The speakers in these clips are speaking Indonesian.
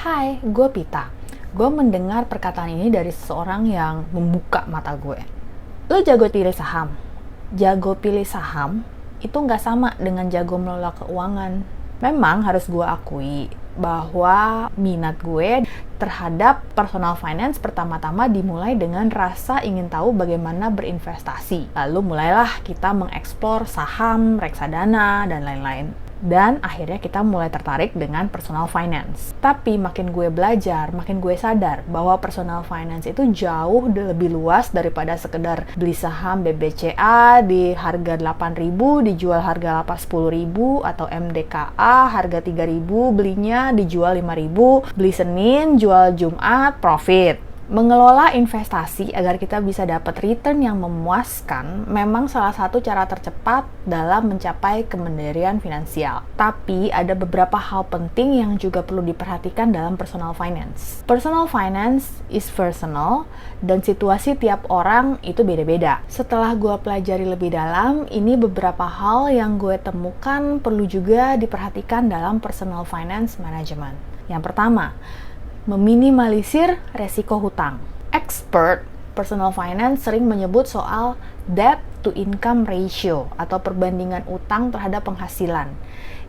Hai, gue Pita. Gue mendengar perkataan ini dari seseorang yang membuka mata gue. Lo jago pilih saham? Jago pilih saham itu nggak sama dengan jago mengelola keuangan. Memang harus gue akui bahwa minat gue terhadap personal finance pertama-tama dimulai dengan rasa ingin tahu bagaimana berinvestasi. Lalu mulailah kita mengeksplor saham, reksadana, dan lain-lain. Dan akhirnya kita mulai tertarik dengan personal finance. Tapi makin gue belajar, makin gue sadar bahwa personal finance itu jauh lebih luas daripada sekedar beli saham BBCA di harga 8.000 dijual harga 10.000, atau MDKA harga 3.000 belinya dijual 5.000, beli Senin jual Jumat profit. Mengelola investasi agar kita bisa dapat return yang memuaskan memang salah satu cara tercepat dalam mencapai kemandirian finansial. Tapi ada beberapa hal penting yang juga perlu diperhatikan dalam personal finance. Personal finance is personal dan situasi tiap orang itu beda-beda. Setelah gue pelajari lebih dalam, ini beberapa hal yang gue temukan perlu juga diperhatikan dalam personal finance management. Yang pertama, meminimalisir resiko hutang. Expert personal finance sering menyebut soal debt to income ratio atau perbandingan utang terhadap penghasilan.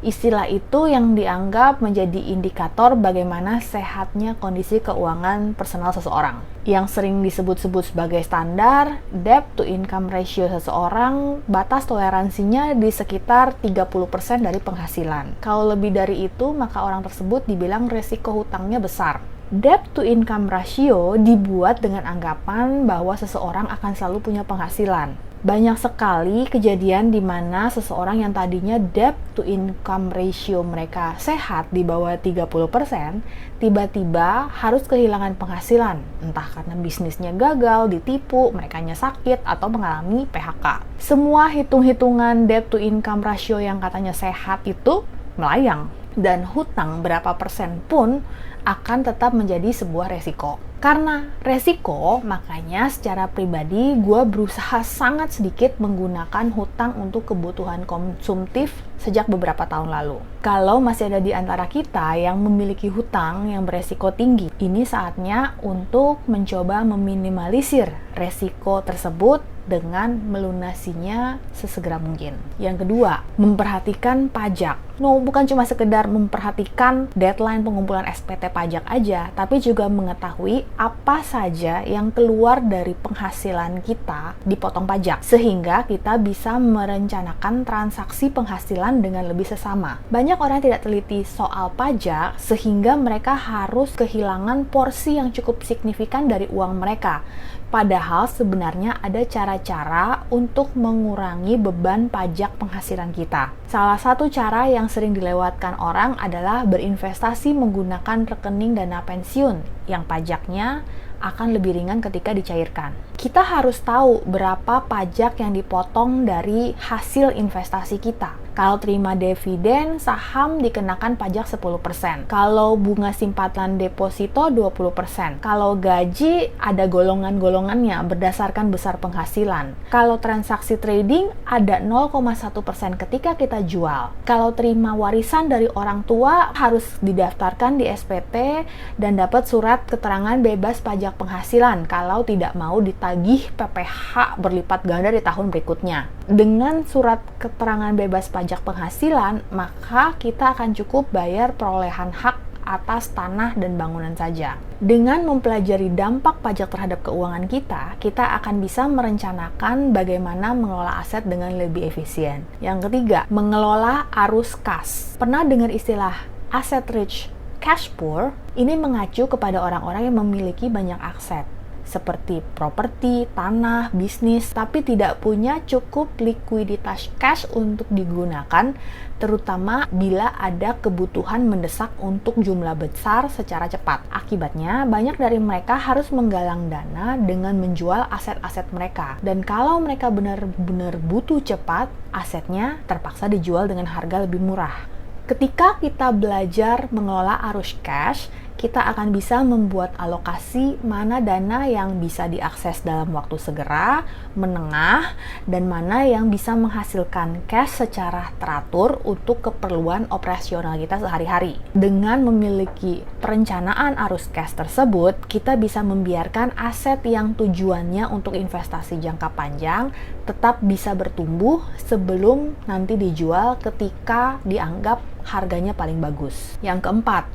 Istilah itu yang dianggap menjadi indikator bagaimana sehatnya kondisi keuangan personal seseorang. Yang sering disebut-sebut sebagai standar, debt to income ratio seseorang, batas toleransinya di sekitar 30% dari penghasilan. Kalau lebih dari itu, maka orang tersebut dibilang resiko hutangnya besar. Debt to income ratio dibuat dengan anggapan bahwa seseorang akan selalu punya penghasilan. Banyak sekali kejadian di mana seseorang yang tadinya debt to income ratio mereka sehat di bawah 30%, tiba-tiba harus kehilangan penghasilan, entah karena bisnisnya gagal, ditipu, merekanya sakit, atau mengalami PHK. Semua hitung-hitungan debt to income ratio yang katanya sehat itu melayang, dan hutang berapa persen pun akan tetap menjadi sebuah resiko. Karena resiko, makanya secara pribadi gue berusaha sangat sedikit menggunakan hutang untuk kebutuhan konsumtif sejak beberapa tahun lalu. Kalau masih ada di antara kita yang memiliki hutang yang beresiko tinggi, ini saatnya untuk mencoba meminimalisir resiko tersebut dengan melunasinya sesegera mungkin. Yang kedua, memperhatikan pajak. Bukan cuma sekedar memperhatikan deadline pengumpulan SPT pajak aja, tapi juga mengetahui apa saja yang keluar dari penghasilan kita dipotong pajak, sehingga kita bisa merencanakan transaksi penghasilan dengan lebih sesama. Banyak orang tidak teliti soal pajak, sehingga mereka harus kehilangan porsi yang cukup signifikan dari uang mereka. Padahal sebenarnya ada cara-cara untuk mengurangi beban pajak penghasilan kita. Salah satu cara yang sering dilewatkan orang adalah berinvestasi menggunakan rekening dana pensiun yang pajaknya akan lebih ringan ketika dicairkan. Kita harus tahu berapa pajak yang dipotong dari hasil investasi kita. Kalau terima dividen, saham dikenakan pajak 10%. Kalau bunga simpanan deposito 20%. Kalau gaji ada golongan-golongannya berdasarkan besar penghasilan. Kalau transaksi trading ada 0,1% ketika kita jual. Kalau terima warisan dari orang tua harus didaftarkan di SPT dan dapat surat keterangan bebas pajak penghasilan kalau tidak mau ditagih PPh berlipat ganda di tahun berikutnya. Dengan surat keterangan bebas pajak penghasilan, maka kita akan cukup bayar perolehan hak atas tanah dan bangunan saja. Dengan mempelajari dampak pajak terhadap keuangan kita, kita akan bisa merencanakan bagaimana mengelola aset dengan lebih efisien. Yang ketiga, mengelola arus kas. Pernah dengar istilah asset rich, cash poor? Ini mengacu kepada orang-orang yang memiliki banyak aset, seperti properti, tanah, bisnis, tapi tidak punya cukup likuiditas cash untuk digunakan, terutama bila ada kebutuhan mendesak untuk jumlah besar secara cepat. Akibatnya, banyak dari mereka harus menggalang dana dengan menjual aset-aset mereka. Dan kalau mereka benar-benar butuh cepat, asetnya terpaksa dijual dengan harga lebih murah. Ketika kita belajar mengelola arus cash, kita akan bisa membuat alokasi mana dana yang bisa diakses dalam waktu segera, menengah, dan mana yang bisa menghasilkan cash secara teratur untuk keperluan operasional kita sehari-hari. Dengan memiliki perencanaan arus cash tersebut, kita bisa membiarkan aset yang tujuannya untuk investasi jangka panjang tetap bisa bertumbuh sebelum nanti dijual ketika dianggap harganya paling bagus. Yang keempat,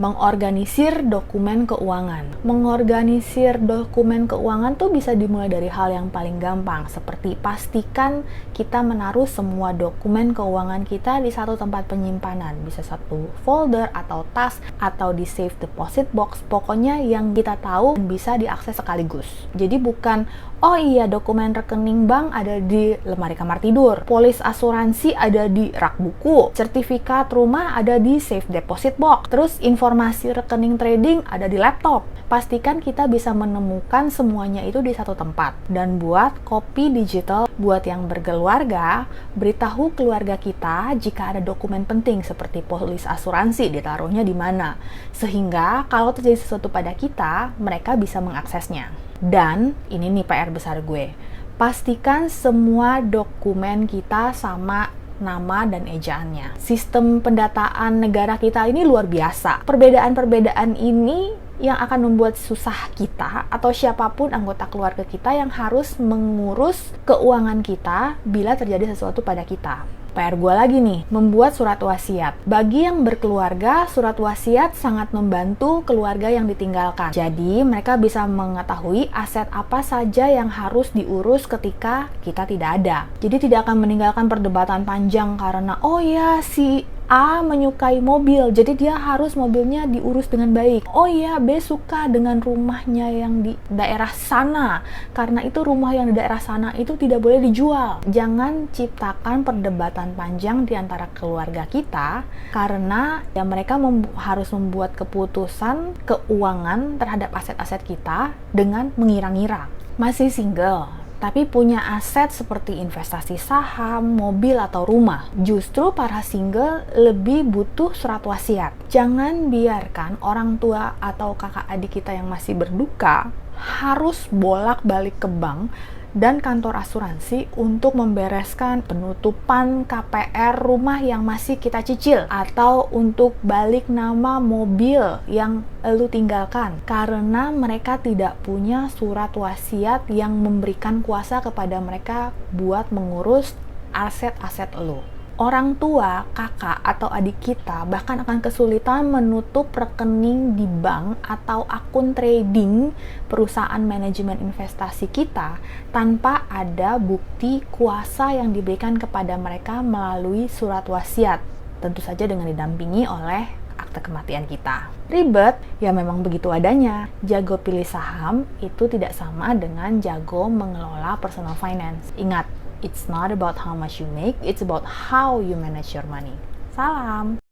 mengorganisir dokumen keuangan. Mengorganisir dokumen keuangan tuh bisa dimulai dari hal yang paling gampang, seperti pastikan kita menaruh semua dokumen keuangan kita di satu tempat penyimpanan. Bisa satu folder atau tas atau di safe deposit box. Pokoknya yang kita tahu bisa diakses sekaligus. Jadi bukan, oh iya dokumen rekening bank ada di lemari kamar tidur, polis asuransi ada di rak buku, sertifikat rumah ada di safe deposit box, terus informasi rekening trading ada di laptop. Pastikan kita bisa menemukan semuanya itu di satu tempat. Dan buat kopi digital buat yang berkeluarga, beritahu keluarga kita jika ada dokumen penting seperti polis asuransi ditaruhnya di mana, sehingga kalau terjadi sesuatu pada kita, mereka bisa mengaksesnya. Dan ini nih PR besar gue, pastikan semua dokumen kita sama nama dan ejaannya. Sistem pendataan negara kita ini luar biasa. Perbedaan-perbedaan ini yang akan membuat susah kita atau siapapun anggota keluarga kita yang harus mengurus keuangan kita bila terjadi sesuatu pada kita. PR gue lagi nih, membuat surat wasiat. Bagi yang berkeluarga, surat wasiat sangat membantu keluarga yang ditinggalkan. Jadi, mereka bisa mengetahui aset apa saja yang harus diurus ketika kita tidak ada. Jadi, tidak akan meninggalkan perdebatan panjang karena, oh ya, si A menyukai mobil, jadi dia harus mobilnya diurus dengan baik. Oh iya, B suka dengan rumahnya yang di daerah sana, karena itu rumah yang di daerah sana itu tidak boleh dijual. Jangan ciptakan perdebatan panjang di antara keluarga kita, karena ya mereka harus membuat keputusan keuangan terhadap aset-aset kita dengan mengira-ngira. Masih single, tapi punya aset seperti investasi saham, mobil, atau rumah. Justru para single lebih butuh surat wasiat. Jangan biarkan orang tua atau kakak adik kita yang masih berduka harus bolak-balik ke bank dan kantor asuransi untuk membereskan penutupan KPR rumah yang masih kita cicil, atau untuk balik nama mobil yang lu tinggalkan, karena mereka tidak punya surat wasiat yang memberikan kuasa kepada mereka buat mengurus aset-aset lu. Orang tua, kakak, atau adik kita bahkan akan kesulitan menutup rekening di bank atau akun trading perusahaan manajemen investasi kita tanpa ada bukti kuasa yang diberikan kepada mereka melalui surat wasiat, tentu saja dengan didampingi oleh akte kematian kita. Ribet? Ya memang begitu adanya. Jago pilih saham itu tidak sama dengan jago mengelola personal finance. Ingat, it's not about how much you make, it's about how you manage your money. Salam!